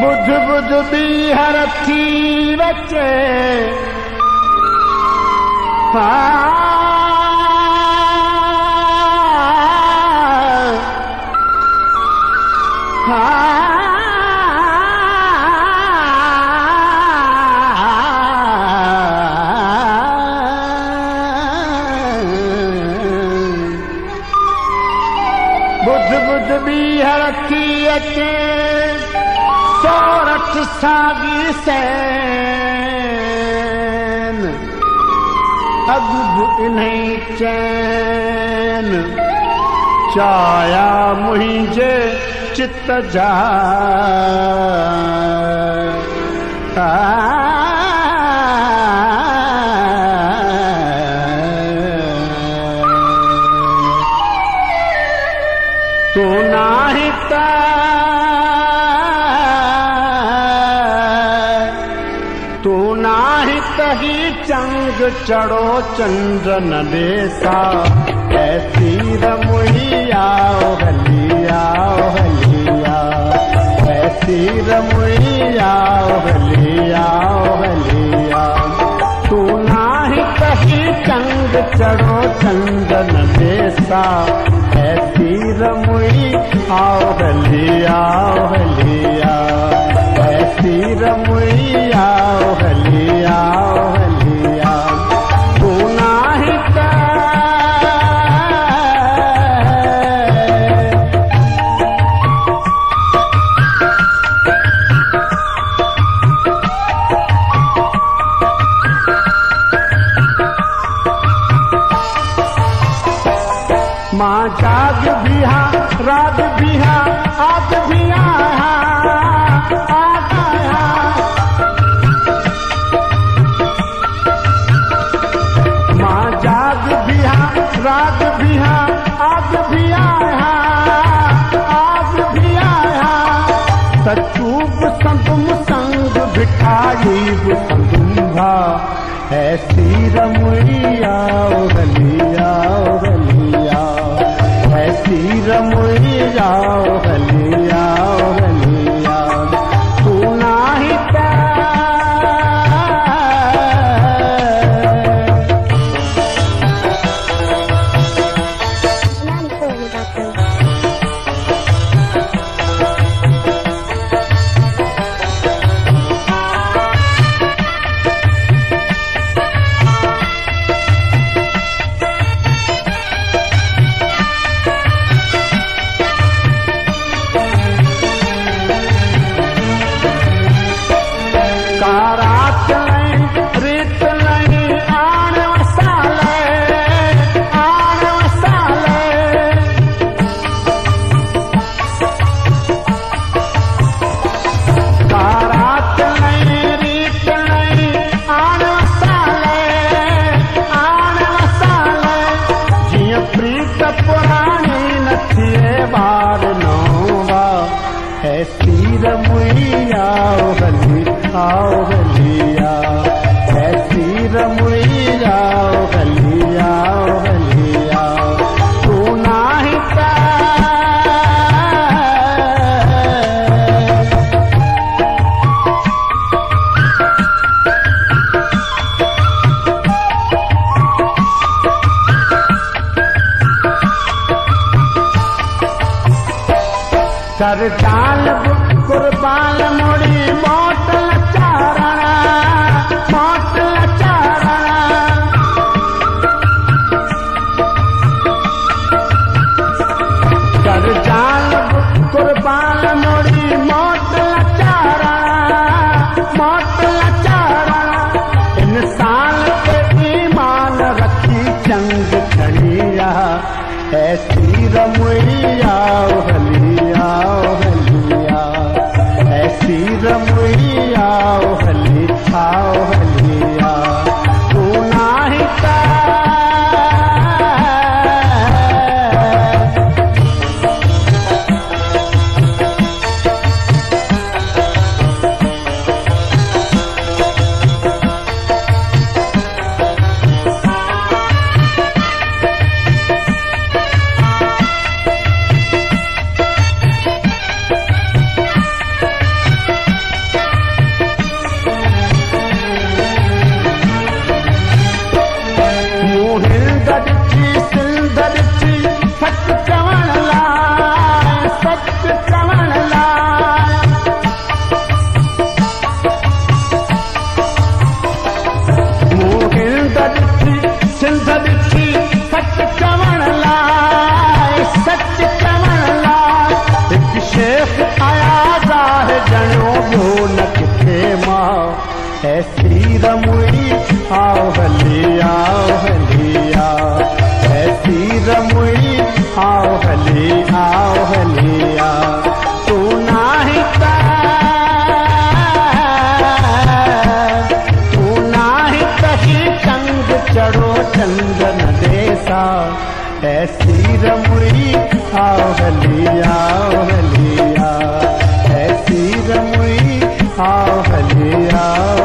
बुध बुध बीहर थी बचे बुध बुध बीहर थी अचे सोरठ सागी सैन अगु इन्हीं चैन चाया मुझे चित जा तू नाही तू नाही तही चंग चढ़ो चंद्र न देसा ऐसी रमुइया हलिया हलिया ऐसी रमुइया हलिया हलिया तू नाही तही चंग चढ़ो चंद्र न देसा ऐसी रमुई आओ हलिया हलिया ऐसी रमुई आओ हलिया हलिया तू नाही माँ जाग बिहा राग बिहा आग बिहा माँ जाग बिहा राग बिहा आग बिहा आग बिहा सचूप संगम संग बिठाई संगुम्भा ऐसी रमुइया गलिया गलिया ऐसी रमुइया गलिया गलिया तू नाही ऐसी रमुइया आओ गलिया ऐसी रमुइया गलिया गलिया तू नाही कर चाल कुर्बान मोड़ी मोट लचारणा कर चाल कुर्बान मोड़ी मोट लचारणा इंसान पे ईमान रखी चंग खड़िया ऐसी रमुइया हलिया हलिया ऐसी रमुइया हलिया हलिया तू नाही ऐसी रमुई आओ हली आओ हली आओ, ऐसी रमुई आओ हली आओ। तू नाही कही चंग चढ़ो चंदन देसा, ऐसी रमुई आओ हली आओ, ऐसी रमुई आओ हली आओ।